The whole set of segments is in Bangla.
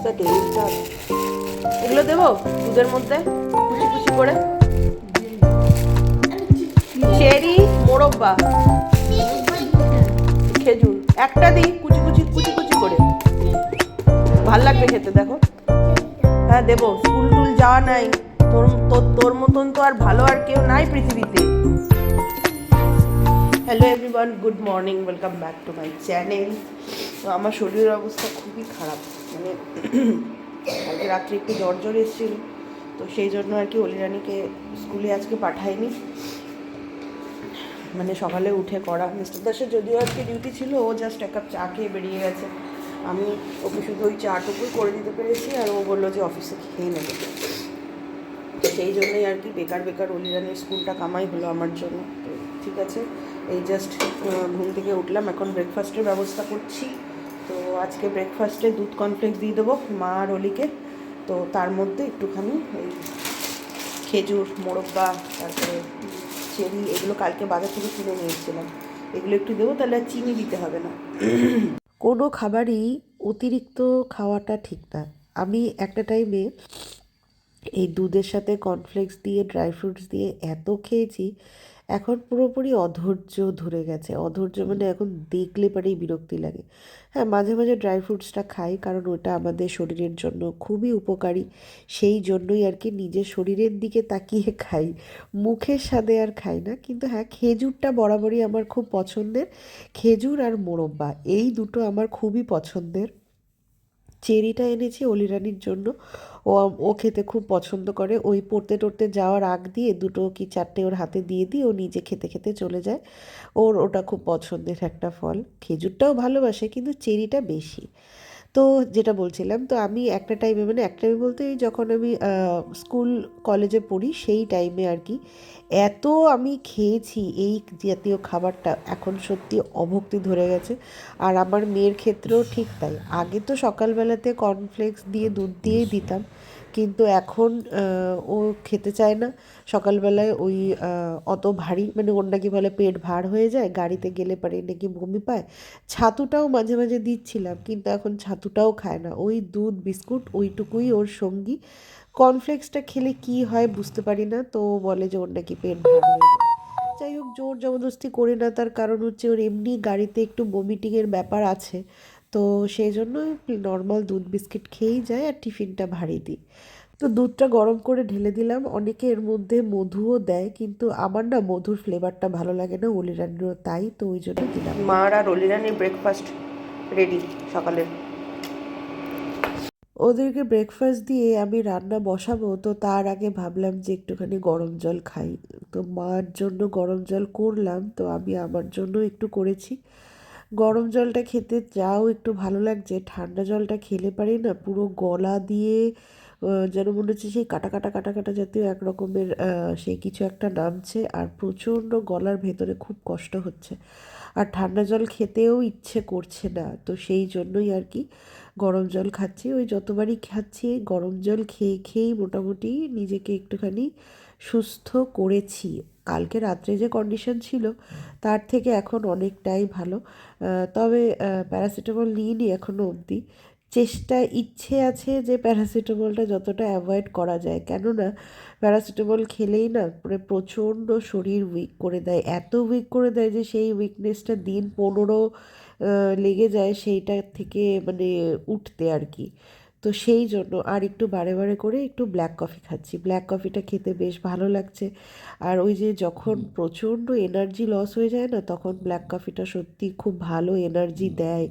অবস্থা ডেইলি স্টার। এগুলো দেবো দুধের মধ্যে কুচি কুচি করে। চেরি মোরব্বা, খেজুর একটা দিই কুচি কুচি কুচি কুচি করে, ভাল লাগবে খেতে। দেখো, হ্যাঁ দেবো। স্কুল টুল যাওয়া নাই, তোর তোর তোর মতন তো আর ভালো আর কেউ নাই পৃথিবীতে। Hello everyone, good morning, welcome back to my channel. তো আমার শরীরের অবস্থা খুবই খারাপ, মানে কালকে রাত্রে একটু জ্বর জ্বর এসেছিল, তো সেই জন্য আর কি অলিরানিকে স্কুলে আজকে পাঠাইনি। মানে সকালে উঠে করা, মিস্টার দাসের যদিও আজকে ডিউটি ছিল, ও জাস্ট এক কাপ চা খেয়ে বেরিয়ে গেছে। আমি ওকে শুধু ওই চাটুকুই করে দিতে পেরেছি, আর ও বললো যে অফিসে খেয়ে নেবে। তো সেই জন্যই আর কি বেকার বেকার অলিরানির স্কুলটা কামাই হলো আমার জন্য। তো ঠিক আছে, এই জাস্ট ঘুম থেকে উঠলাম, এখন ব্রেকফাস্টের ব্যবস্থা করছি। তো আজকে ব্রেকফাস্টে দুধ কর্নফ্লেক্স দিয়ে দেবো মা আর অলিকে। তো তার মধ্যে একটুখানি ওই খেজুর মোরব্বা, তারপরে চেরি, এগুলো কালকে বাজার থেকে কিনে নিয়েছিলাম, এগুলো একটু দেবো, তাহলে আর চিনি দিতে হবে না। কোনো খাবারই অতিরিক্ত খাওয়াটা ঠিক না। আমি একটা টাইমে এই দুধের সাথে কর্নফ্লেক্স দিয়ে ড্রাই ফ্রুটস দিয়ে এত খেয়েছি, এখন পুরোপুরি অধৈর্য ধরে গেছে। অধৈর্য মানে এখন দেখলে পরেই বিরক্তি লাগে। হ্যাঁ, মাঝে মাঝে ড্রাই ফ্রুটসটা খাই, কারণ ওটা আমাদের শরীরের জন্য খুবই উপকারী। সেই জন্যই আর কি নিজের শরীরের দিকে তাকিয়ে খাই, মুখের স্বাদে আর খাই না। কিন্তু হ্যাঁ, খেজুরটা বরাবরই আমার খুব পছন্দের। খেজুর আর মোরব্বা এই দুটো আমার খুবই পছন্দের। চেরিটা এনেছি অলিরানির জন্য, ও ও খেতে খুব পছন্দ করে। ওই পড়তে টড়তে যাওয়ার আগ দিয়ে দুটো কি চারটে ওর হাতে দিয়ে দিই, ও নিজে খেতে খেতে চলে যায়। ওর ওটা খুব পছন্দের একটা ফল। খেজুরটাও ভালোবাসে, কিন্তু চেরিটা বেশি। তো যেটা বলছিলাম, তো আমি একটা টাইমে, মানে একটা টাইমে বলতে ওই যখন আমি স্কুল কলেজে পড়ি সেই টাইমে আর কি এত আমি খেয়েছি এই জাতীয় খাবারটা, এখন সত্যি অভক্তি ধরে গেছে। আর আমার মেয়ের ক্ষেত্রেও ঠিক তাই। আগে তো সকালবেলাতে কর্নফ্লেক্স দিয়ে দুধ দিয়েই দিতাম, কিন্তু এখন ও খেতে চায় না সকালবেলায়। ওই অত ভারী, মানে ওর নাকি বলে পেট ভার হয়ে যায়, গাড়িতে গেলে পারে নাকি বমি পায়। ছাতুটাও মাঝে মাঝে দিচ্ছিলাম, কিন্তু এখন ছাতুটাও খায় না। ওই দুধ বিস্কুট ওইটুকুই ওর সঙ্গী। কর্নফ্লেক্সটা খেলে কি হয় বুঝতে পারি না, তো বলে যে ওর নাকি পেট ভার হয়ে যায়। যাই হোক, জোর জবরদস্তি করি না, তার কারণ হচ্ছে ওর এমনি গাড়িতে একটু বমিটিংয়ের ব্যাপার আছে। তো সেই জন্য নর্মাল দুধ বিস্কিট খেয়েই যায়, আর টিফিনটা ভারী দিই। তো দুধটা গরম করে ঢেলে দিলাম। অনেকে এর মধ্যে মধুও দেয়, কিন্তু আমার না মধুর ফ্লেভারটা ভালো লাগে না, অলিরানিরও তাই, তো ওই জন্য দিলাম। মার আর অলিরানির ব্রেকফাস্ট রেডি সকালে। ওদেরকে ব্রেকফাস্ট দিয়ে আমি রান্না বসাবো, তো তার আগে ভাবলাম যে একটুখানি গরম জল খাই। তো মার জন্য গরম জল করলাম, তো আমি আমার জন্য একটু করেছি। গরম জলটা খেতে যাও একটু ভালো লাগছে, ঠান্ডা জলটা খেলে পারি না, পুরো গলা দিয়ে যেন মনে হচ্ছে সেই কাটা কাটা কাটা কাটা জাতীয় এক রকমের সেই কিছু একটা নামছে, আর প্রচণ্ড গলার ভেতরে খুব কষ্ট হচ্ছে। আর ঠান্ডা জল খেতেও ইচ্ছে করছে না, তো সেই জন্যই আর কি গরম জল খাচ্ছি। ওই যতবারই খাচ্ছি গরম জল খেয়ে খেয়েই মোটামুটি নিজেকে একটুখানি সুস্থ করেছি। কালকে রাত্রে যে কন্ডিশন ছিল তার থেকে এখন অনেকটাই ভালো। তবে প্যারাসিটামল নিইনি এখনও অবধি। ইচ্ছে আছে যে প্যারাসিটামলটা যতটা অ্যাভয়েড করা যায়, কেননা প্যারাসিটামল খেলেই না মানে প্রচণ্ড শরীর উইক করে দেয়, এত উইক করে দেয় যে সেই উইকনেসটা দিন 15 লেগে যায় সেইটা থেকে মানে উঠতে আর কি। তো সেই জন্য আর একটু বারে বারে করে একটু ব্ল্যাক কফি খাচ্ছি। ব্ল্যাক কফিটা খেতে বেশ ভালো লাগছে। আর ওই যে যখন প্রচণ্ড এনার্জি লস হয়ে যায় না, তখন ব্ল্যাক কফিটা সত্যি খুব ভালো এনার্জি দেয়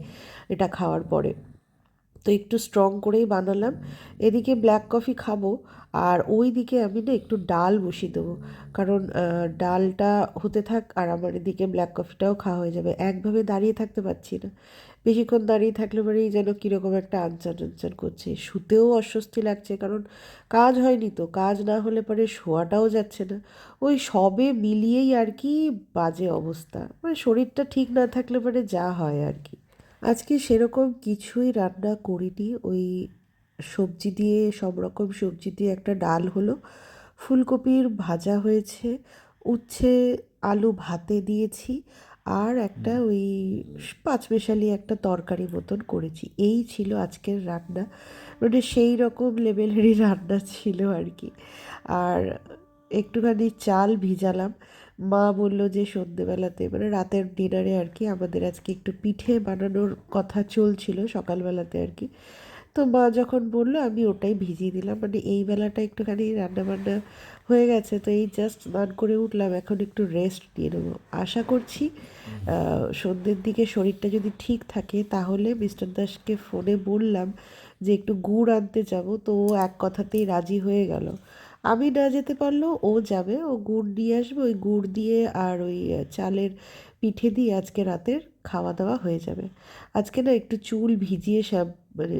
এটা খাওয়ার পরে। তো একটু স্ট্রং করেই বানালাম। এদিকে ব্ল্যাক কফি খাবো, আর ওই দিকে আমি না একটু ডাল বসিয়ে দেবো, কারণ ডালটা হতে থাক আর আমার এদিকে ব্ল্যাক কফিটাও খাওয়া হয়ে যাবে। একভাবে দাঁড়িয়ে থাকতে পারছি না, বেশিক্ষণ দাঁড়িয়ে থাকলে পরেই যেন কীরকম একটা আনচান আনচান করছে, শুতেও অস্বস্তি লাগছে, কারণ কাজ হয়নি, তো কাজ না হলে পরে শোয়াটাও যাচ্ছে না। ওই সবে মিলিয়েই আর কি বাজে অবস্থা, মানে শরীরটা ঠিক না থাকলে পরে যা হয় আর কি। আজকে সেরকম কিছুই রান্না করিনি, ওই সবজি দিয়ে, সব রকম সবজি দিয়ে একটা ডাল হলো, ফুলকপির ভাজা হয়েছে, উচ্ছে আলু ভাতে দিয়েছি, আর একটা ওই পাঁচমেশালি একটা তরকারি মতন করেছি। এই ছিল আজকের রান্না, মানে সেই রকম লেভেলেরই রান্না ছিল আর কি। আর একটুখানি চাল ভিজালাম। মা বললো যে সন্ধেবেলাতে মানে রাতের ডিনারে আর কি আমাদের আজকে একটু পিঠে বানানোর কথা চলছিল সকালবেলাতে আর কি। তো মা যখন বললো আমি ওটাই ভিজিয়ে দিলাম, মানে এই বেলাটা একটুখানি রান্নাবান্না হয়ে গেছে। তো এই জাস্ট স্নান করে উঠলাম, এখন একটু রেস্ট নিয়ে নেবো। আশা করছি সন্ধ্যের দিকে শরীরটা যদি ঠিক থাকে তাহলে মিস্টার দাসকে ফোনে বললাম যে একটু গুড় আনতে যাব, তো ও এক কথাতেই রাজি হয়ে গেল। আমি না যেতে পারলেও ও যাবে, ও গুড় নিয়ে আসবে, ওই গুড় দিয়ে আর ওই চালের পিঠে দিয়ে আজকে রাতের খাওয়া দাওয়া হয়ে যাবে। আজকে না একটু চুল ভিজিয়ে মানে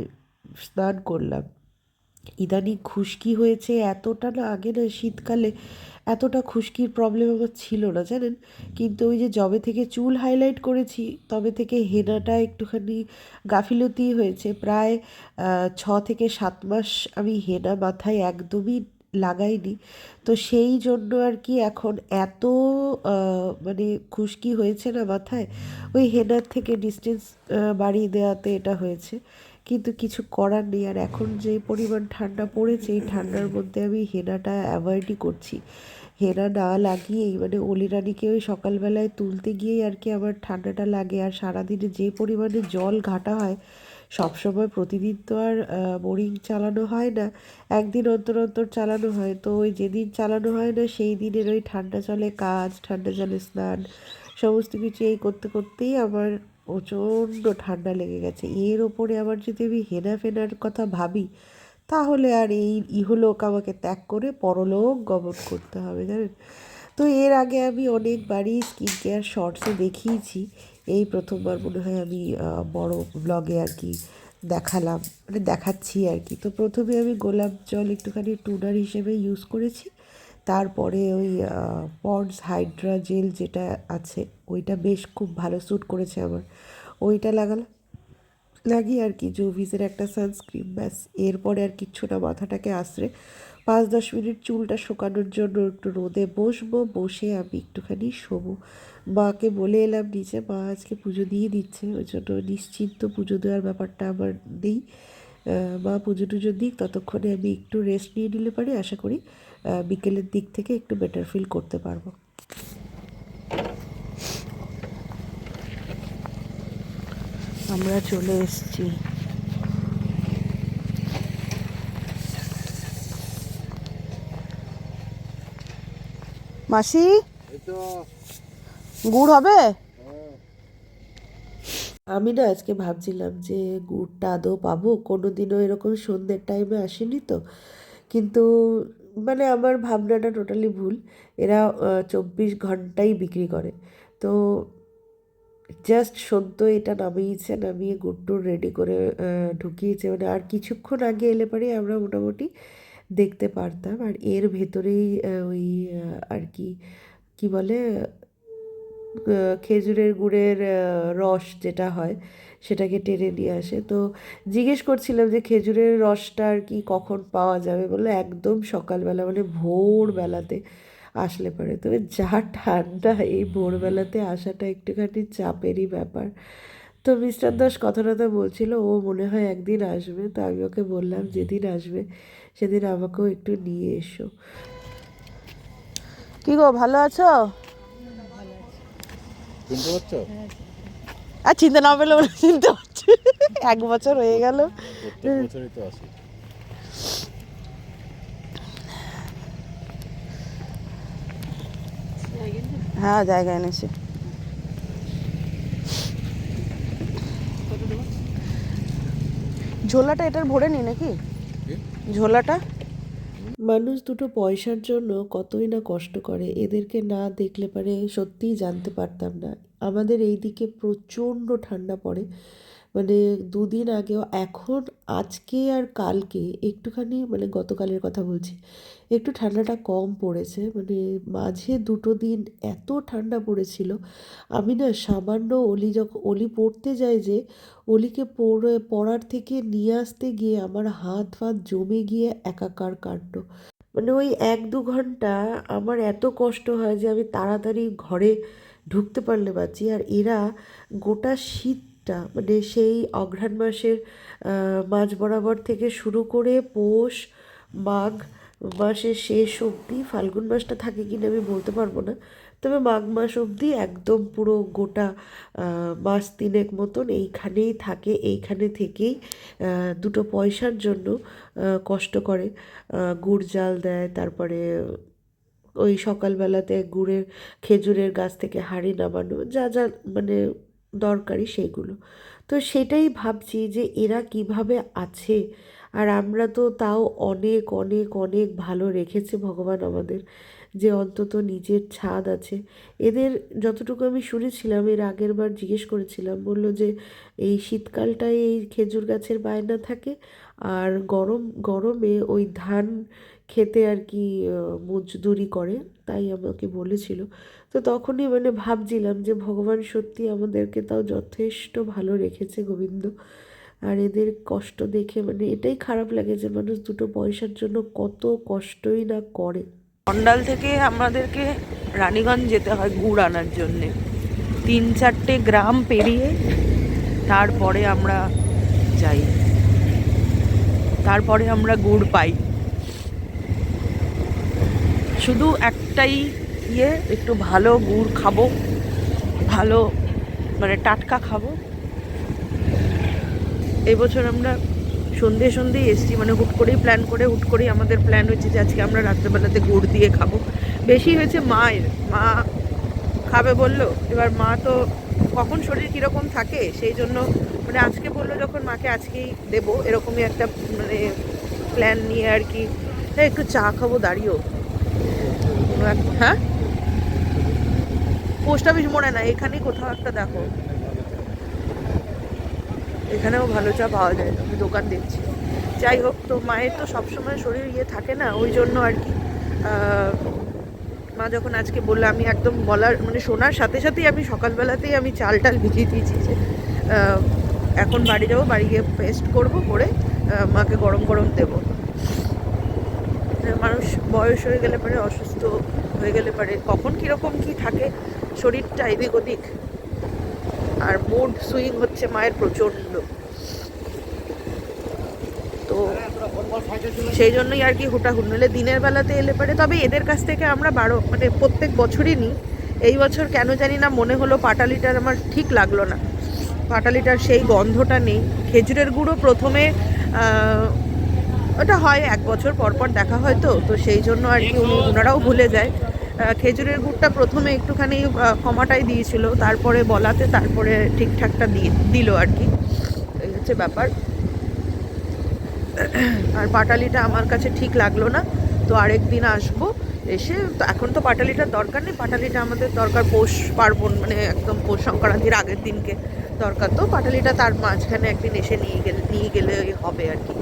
স্নান করলাম। ইদানিং খুশকি হয়েছে এতটা, না আগে না শীতকালে এতটা খুশকির প্রবলেম আমার ছিল না জানেন। কিন্তু ওই যে যবে থেকে চুল হাইলাইট করেছি তবে থেকে হেনাটা একটুখানি গাফিলতি হয়েছে। প্রায় 6 থেকে 7 মাস আমি হেনা মাথায় একদমই লাগাইনি। তো সেই জন্য আর কি এখন এত মানে খুশকি হয়েছে না মাথায়, ওই হেনার থেকে ডিস্টেন্স বাড়িয়ে দেওয়াতে এটা হয়েছে। কিন্তু কিছু করার নেই। আর এখন যে পরিমাণ ঠান্ডা পড়েছে, এই ঠান্ডার মধ্যে আমি হেনাটা অ্যাভয়েডই করছি। হেনা না লাগিয়েই মানে অলিরানিকে ওই সকালবেলায় তুলতে গিয়েই আর কি আমার ঠান্ডাটা লাগে। আর সারাদিনে যে পরিমাণে জল ঘাটা হয়, সবসময় প্রতিদিন তো আর বোরিং চালানো হয় না, একদিন অন্তর অন্তর চালানো হয়। তো ওই যেদিন চালানো হয় না সেই দিনের ওই ঠান্ডা জলে কাজ, ঠান্ডা জলে স্নান, সমস্ত কিছু এই করতে করতেই আমার প্রচণ্ড ঠান্ডা লেগে গেছে। এর ওপরে আবার যদি আমি হেনা ফেনার কথা ভাবি তাহলে আর এই ইহলোক আমাকে ত্যাগ করে পরলোক গমন করতে হবে জানেন। তো এর আগে আমি অনেকবারই স্কিন কেয়ার শর্টসে দেখিয়েছি, এই প্রথমবার মনে হয় আমি বড় ব্লগে আর কি দেখালাম, মানে দেখাচ্ছি আর কি। তো প্রথমে আমি গোলাপ জল একটুখানি টুনার হিসেবে ইউজ করেছি। তারপরে ওই পন্ডস হাইড্রা জেল যেটা আছে ওইটা বেশ খুব ভালো স্যুট করেছে আমার, ওইটা লাগালাম। লাগিয়ে আর কি জুভিসের একটা সানস্ক্রিন, ব্যাস। এরপরে আর কিচ্ছু না, মাথাটাকে আশ্রে 5-10 মিনিট চুলটা শুকানোর জন্য একটু রোদে বসবো, বসে আমি একটুখানি শোবো। মাকে বলে এলাম নিচে, মা আজকে পুজো দিয়ে দিচ্ছে, ওই জন্য নিশ্চিন্ত পুজো দেওয়ার ব্যাপারটা আমার নেই। মা পুজো টুজো দিক, ততক্ষণে আমি একটু রেস্ট নিয়ে নিলে পারি, আশা করি বিকেলের দিক থেকে একটু বেটার ফিল করতে পারবো। আমরা চলে এসেছি। মাসি, গুড় হবে? আমি না আজকে ভাবছিলাম যে গুড়টা আদৌ পাবো, কোনো দিনও এরকম সন্ধ্যের টাইমে আসেনি তো। কিন্তু মানে আমার ভাবনাটা টোটালি ভুল। এরা 24 ঘন্টাই বিক্রি করে। তো জাস্ট সদ্য এটা নামিয়েছে, নামিয়ে গুড়টুর রেডি করে ঢুকিয়েছে, মানে আর কিছুক্ষণ আগে এলে পরে আমরা মোটামুটি দেখতে পারতাম। আর এর ভেতরেই ওই আর কি কি বলে খেজুরের গুড়ের রস যেটা হয় সেটাকে টেনে নিয়ে আসে। তো জিজ্ঞেস করছিলাম যে খেজুরের রসটা আর কি কখন পাওয়া যাবে, বললো একদম সকালবেলা মানে ভোরবেলাতে আসলে পারে। তবে যা ঠান্ডা, এই ভোরবেলাতে আসাটা একটুখানি চাপেরই ব্যাপার। তো মিস্টার দাস কথা টথা বলছিল, ও মনে হয় একদিন আসবে। তো আমি ওকে বললাম যেদিন আসবে সেদিন আমাকেও একটু নিয়ে এসো। কি গো, ভালো আছো? চিনতে পারছো? আর চিনতে না পেলে বলে চিনতে পারছি। 1 বছর হয়ে গেল। প্রত্যেক বছরই তো আসি। হ্যাঁ, জায়গা এনেছি। ঝোলাটা এটার ভরে নি নাকি? ঝোলাটা মানুষ দুটো পয়সার জন্য কতই না কষ্ট করে, এদেরকে না দেখলে পারে সত্যিই জানতে পারতাম না। আমাদের এই দিকে প্রচণ্ড ঠান্ডা পড়ে, মানে 2 দিন আগেও, এখন আজকে আর কালকে একটুখানি মানে গতকালের কথা বলছি, একটু ঠান্ডাটা কম পড়েছে। মানে মাঝে 2টো দিন এত ঠান্ডা পড়েছিল, আমি না সামান্য অলি পড়তে যাই যে অলিকে পড়ার থেকে নিয়ে আসতে গিয়ে আমার হাত ফাত জমে গিয়ে একাকার কাণ্ড। মানে ওই 1-2 ঘন্টা আমার এত কষ্ট হয় যে আমি তাড়াতাড়ি ঘরে ঢুকতে পারলে বাঁচি। আর এরা গোটা শীতটা মানে সেই অঘ্রাণ মাসের মাঝ বরাবর থেকে শুরু করে পৌষ মাঘ মাসের শেষ অবধি, ফাল্গুন মাসটা থাকে কিনা আমি বলতে পারবো না, তবে মাঘ মাস অবধি একদম পুরো গোটা মাস তিনেক মতন এইখানেই থাকে। এইখানে থেকেই দুটো পয়সার জন্য কষ্ট করে, গুড় জাল দেয়, তারপরে ওই সকালবেলাতে খেজুরের গাছ থেকে হাঁড়ি নামানো, যা যা মানে দরকারি সেইগুলো। তো সেটাই ভাবছি যে এরা কিভাবে আছে। আর আমরা তো তাও অনেক অনেক অনেক ভালো রেখেছে ভগবান আমাদের, যে অন্তত নিজের ছাদ আছে। এদের যতটুকু আমি শুনেছিলাম, এর আগের বার জিজ্ঞেস করেছিলাম, বললো যে এই শীতকালটায় এই খেজুর গাছের বায়না থাকে, আর গরমে ওই ধান খেতে আর কি মজদুরি করে, তাই আমাকে বলেছিল। তো তখনই মানে ভাবছিলাম যে ভগবান সত্যি আমাদেরকে তাও যথেষ্ট ভালো রেখেছে গোবিন্দ। আর এদের কষ্ট দেখে মানে এটাই খারাপ লাগে যে মানুষ দুটো পয়সার জন্য কত কষ্টই না করে। অন্ডাল থেকে আমাদেরকে রানীগঞ্জ যেতে হয় গুড় আনার জন্যে, 3-4টে গ্রাম পেরিয়ে তারপরে আমরা যাই, তারপরে আমরা গুড় পাই। শুধু একটাই একটু ভালো গুড় খাবো, ভালো মানে টাটকা খাবো। এবছর আমরা সন্ধেই এসছি, মানে হুট করেই আমাদের প্ল্যান হয়েছে যে আজকে আমরা রাত্রেবেলাতে গুড় দিয়ে খাবো। বেশি হয়েছে মা খাবে বললো। এবার মা তো কখন শরীর কীরকম থাকে সেই জন্য মানে আজকে বললো যখন, মাকে আজকেই দেবো, এরকমই একটা মানে প্ল্যান নিয়ে আর কি। তাই একটু চা খাবো দাঁড়িয়েও। হ্যাঁ, পোস্ট অফিস মনে না, এখানেই কোথাও একটা দেখো, এখানেও ভালো চা পাওয়া যায়, আমি দোকান দেখছি। যাই হোক, তো মায়ের তো সবসময় শরীর থাকে না, ওই জন্য আর কি মা যখন আজকে বললো, আমি একদম বলার মানে শোনার সাথে সাথেই আমি সকালবেলাতেই আমি চাল ভিজিয়ে দিয়েছি যে এখন বাড়ি যাবো, বাড়ি গিয়ে পেস্ট করবো, করে মাকে গরম গরম দেবো। মানুষ বয়স হয়ে গেলে পরে, অসুস্থ হয়ে গেলে পরে কখন কীরকম কী থাকে শরীরটা এদিক ওদিক, আর মুড সুইং হচ্ছে মায়ের প্রচণ্ড। তো সেই জন্যই আর কি হুটাহুট, নইলে দিনের বেলাতে এলে পারে। তবে এদের কাছ থেকে আমরা মানে প্রত্যেক বছরই নিই। এই বছর কেন জানি না মনে হলো পাটালিটার আমার ঠিক লাগলো না, পাটালিটার সেই গন্ধটা নেই। খেজুরের গুঁড়ো প্রথমে ওটা হয় 1 বছর পর পর দেখা হয়, তো সেই জন্য আর কি ওনারাও ভুলে যায়। খেজুরের গুড়টা প্রথমে একটুখানি কমাটাই দিয়েছিল, তারপরে বলাতে তারপরে ঠিকঠাকটা দিল আর কি, এই হচ্ছে ব্যাপার। আর পাটালিটা আমার কাছে ঠিক লাগলো না, তো আরেক দিন আসবো, এসে এখন তো পাটালিটার দরকার নেই, পাটালিটা আমাদের দরকার পৌষ পার্বণ, মানে একদম পৌষ সংক্রান্তির আগের দিনকে দরকার। তো পাটালিটা তার মাঝখানে একদিন এসে নিয়ে গেলে হবে আর কি।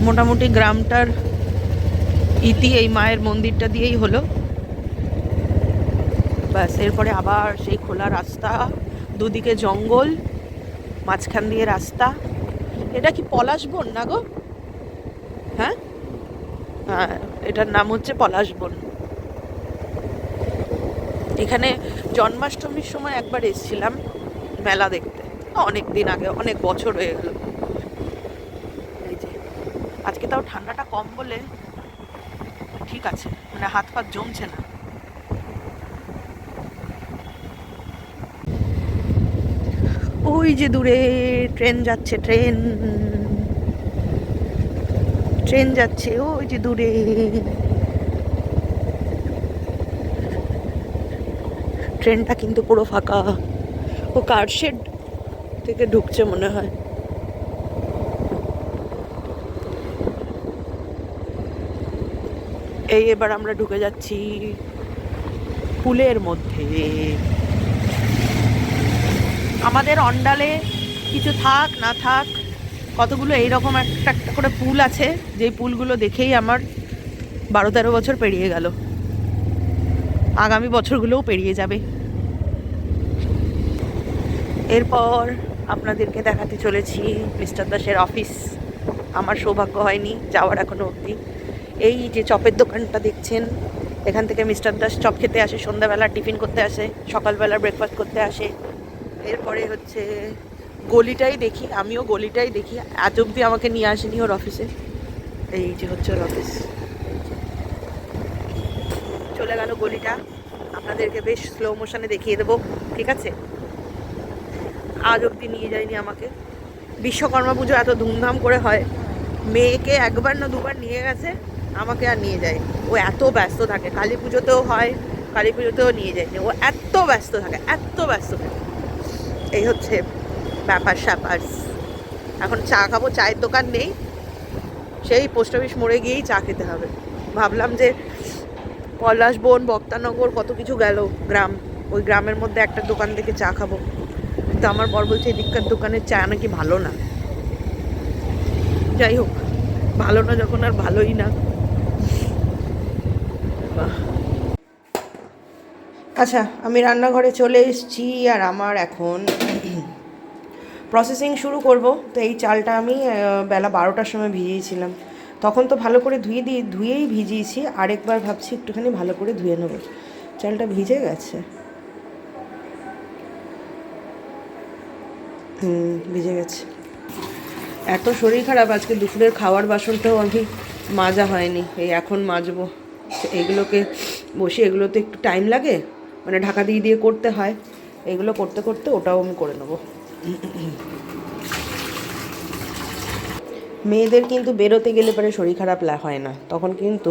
মোটামুটি গ্রামটার ইতি এই মায়ের মন্দিরটা দিয়েই হলো, ব্যাস। এরপরে আবার সেই খোলা রাস্তা, দুদিকে জঙ্গল, মাঝখান দিয়ে রাস্তা। এটা কি পলাশবন না গো? হ্যাঁ, হ্যাঁ, এটার নাম হচ্ছে পলাশবন। এখানে জন্মাষ্টমীর সময় একবার এসেছিলাম মেলা দেখতে, অনেক দিন আগে, অনেক বছর হয়ে গেল। এই যে আজকে তাও ঠান্ডাটা কম বলে ঠিক আছে, মানে হাত ফাত জমছে না। ওই যে দূরে ট্রেন যাচ্ছে, ট্রেন যাচ্ছে ওই যে দূরে। ট্রেনটা কিন্তু পুরো ফাঁকা, ও কারশেড থেকে ঢুকছে মনে হয়। এই এবার আমরা ঢুকে যাচ্ছি পুলের মধ্যে। আমাদের অন্ডালে কিছু থাক না থাক, কতগুলো এইরকম একটা একটা করে পুল আছে, যেই পুলগুলো দেখেই আমার 12-13 বছর পেরিয়ে গেল, আগামী বছরগুলোও পেরিয়ে যাবে। এরপর আপনাদেরকে দেখাতে চলেছি মিস্টার দাসের অফিস। আমার সৌভাগ্য হয়নি যাওয়ার এখনো অবধি। এই যে চপের দোকানটা দেখছেন, এখান থেকে মিস্টার দাস চপ খেতে আসে, সন্ধ্যাবেলা টিফিন করতে আসে, সকালবেলা ব্রেকফাস্ট করতে আসে। এরপরে হচ্ছে গলিটাই দেখি, আমিও গলিটাই দেখি, আজ অবধি আমাকে নিয়ে আসেনি ওর অফিসে। এই যে হচ্ছে ওর অফিস, চলে গেল গলিটা। আপনাদেরকে বেশ স্লো মোশনে দেখিয়ে দেবো, ঠিক আছে? আজ অবধি নিয়ে যায়নি আমাকে। বিশ্বকর্মা পুজো এত ধুমধাম করে হয়, মেয়েকে একবার না দুবার নিয়ে গেছে, আমাকে আর নিয়ে যায়। ও এত ব্যস্ত থাকে, কালী পুজোতেও হয়, কালী পুজোতেও নিয়ে যায়নি। ও এত ব্যস্ত থাকে, এত ব্যস্ত থাকে। এই হচ্ছে ব্যাপার স্যাপার। এখন চা খাবো, চায়ের দোকান নেই, সেই পোস্ট অফিস মোড়ে গিয়েই চা খেতে হবে। ভাবলাম যে পলাশবন, বক্তানগর, কত কিছু গেল গ্রাম, ওই গ্রামের মধ্যে একটা দোকান থেকে চা খাবো। কিন্তু আমার বর বলছে এদিককার দোকানের চা নাকি ভালো না। যাই হোক, ভালো না যখন আর ভালোই না। আচ্ছা, আমি রান্নাঘরে চলে এসেছি আর আমার এখন প্রসেসিং শুরু করব। তো এই চালটা আমি বেলা 12টার সময় ভিজিয়েছিলাম, তখন তো ভালো করে ধুয়েই ভিজিয়েছি। আরেকবার ভাবছি একটুখানি ভালো করে ধুয়ে নেব। চালটা ভিজে গেছে, ভিজে গেছে। এত শরীর খারাপ, আজকে দুপুরের খাওয়ার বাসনটাও আমি মাজা হয়নি, এই এখন মাজবো। এগুলোকে বসে, এগুলোতে একটু টাইম লাগে, মানে ঢাকা দিয়ে দিয়ে করতে হয়। এগুলো করতে করতে ওটাও আমি করে নেবো। মেয়েদের কিন্তু বেরোতে গেলে পরে শরীর খারাপ হয় না, তখন কিন্তু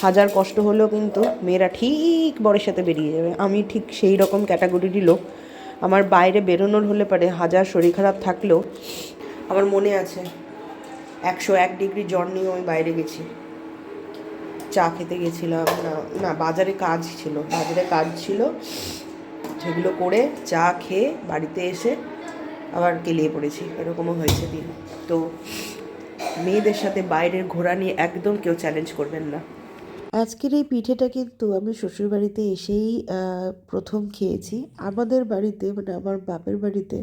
হাজার কষ্ট হলেও কিন্তু মেয়েরা ঠিক বরের সাথে বেরিয়ে যাবে। আমি ঠিক সেই রকম ক্যাটাগরিরই লোক। আমার বাইরে বেরোনোর হলে পরে হাজার শরীর খারাপ থাকলেও, আমার মনে আছে 101 ডিগ্রি জ্বর নিয়ে আমি বাইরে গেছি, চা খেতে গেছিলাম না, না বাজারে কাজ ছিল, সেগুলো করে চা খেয়ে বাড়িতে এসে আবার কেলিয়ে পড়েছি, এরকমও হয়েছে দিন। তো মেয়েদের সাথে বাইরের ঘোরা নিয়ে একদম কেউ চ্যালেঞ্জ করবেন না। আজকের এই পিঠেটা কিন্তু আমি শ্বশুরবাড়িতে এসেই প্রথম খেয়েছি। আমাদের বাড়িতে, মানে আমার বাপের বাড়িতে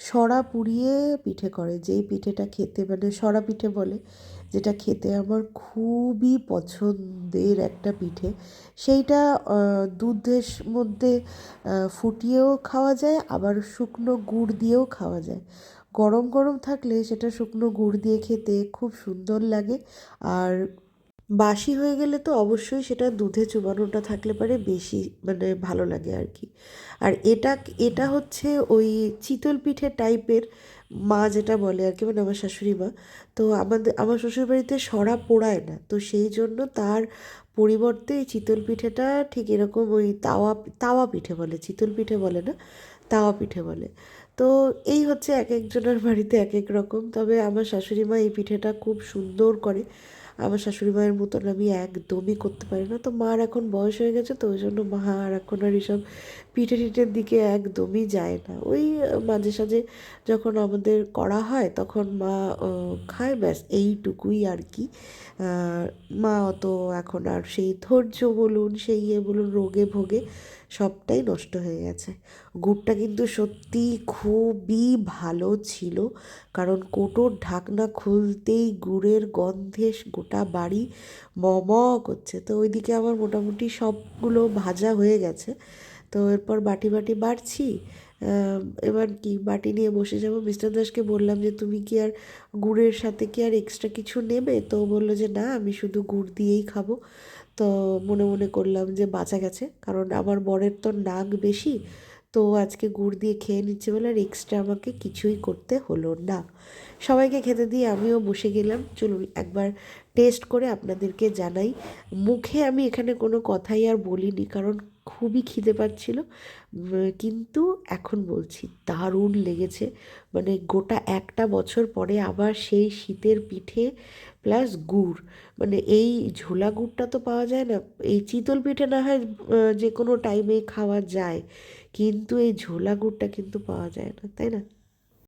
সরা পুড়িয়ে পিঠে করে, যেই পিঠেটা খেতে, মানে সরা পিঠে বলে, যেটা খেতে আমার খুবই পছন্দের একটা পিঠে। সেইটা দুধের মধ্যে ফুটিয়েও খাওয়া যায়, আবার শুকনো গুড় দিয়েও খাওয়া যায়। গরম গরম থাকলে সেটা শুকনো গুড় দিয়ে খেতে খুব সুন্দর লাগে। আর বাসি হয়ে গেলে তো অবশ্যই সেটা দুধে চুবানোটা থাকলে পারে বেশি, মানে ভালো লাগে আর কি। আর এটা এটা হচ্ছে ওই চিতল পিঠে টাইপের, মা যেটা বলে আর কি, মানে আমার শাশুড়ি মা। তো আমার শ্বশুরবাড়িতে সরা পোড়ায় না, তো সেই জন্য তার পরিবর্তে এই চিতল পিঠেটা ঠিক এরকম ওই তাওয়া তাওয়া পিঠে বলে, চিতল পিঠে বলে না, তাওয়া পিঠে বলে। তো এই হচ্ছে এক একজনের বাড়িতে এক এক রকম। তবে আমার শাশুড়ি মা এই পিঠেটা খুব সুন্দর করে। আমার শাশুড়ি মায়ের মতন আমি একদমই করতে পারি না। তো মার এখন বয়স হয়ে গেছে, তো ওই জন্য মা আর এখন আর এসব পিঠে টিঠের দিকে একদমই যায় না। ওই মাঝে সাঝে যখন আমাদের করা হয় তখন মা খায়, ব্যাস এইটুকুই আর কি। মা অত এখন আর সেই ধৈর্য বলুন, সেই বলুন, রোগে ভোগে সবটাই নষ্ট হয়ে গেছে। গুড়টা কিন্তু সত্যি খুবই ভালো ছিল, কারণ কৌটোর ঢাকনা খুলতেই গুড়ের গন্ধে গোটা বাড়ি ম করছে। তো ওইদিকে আমার মোটামুটি সবগুলো ভাজা হয়ে গেছে। তো এরপর বাটি বাটি বাড়ছি। এবার কি বাটি নিয়ে বসে যাব। মিস্টার দাসকে বললাম যে তুমি কি আর গুড়ের সাথে কি আর এক্সট্রা কিছু নেবে? তো বললো যে না, আমি শুধু গুড় দিয়েই খাবো। তো মনে মনে করলাম যে বাঁচা গেছে, কারণ আমার বরের তো নাক বেশি, তো আজকে গুড় দিয়ে খেয়ে নিচ্ছে বলে আর এক্সট্রা আমাকে কিছুই করতে হলো না। সবাইকে খেতে দিয়ে আমিও বসে গেলাম। চলুন একবার টেস্ট করে আপনাদেরকে জানাই। মুখে আমি এখানে কোনো কথাই আর বলিনি, কারণ খুবই খিদে পাচ্ছিল। কিন্তু এখন বলছি দারুণ লেগেছে। মানে গোটা একটা বছর পরে আবার সেই শীতের পিঠে প্লাস গুড়, মানে এই ঝোলা গুড়টা তো পাওয়া যায় না। এই চিতল পিঠে না হয় যে কোনো টাইমে খাওয়া যায়, কিন্তু এই ঝোলা গুড়টা কিন্তু পাওয়া যায় না, তাই না?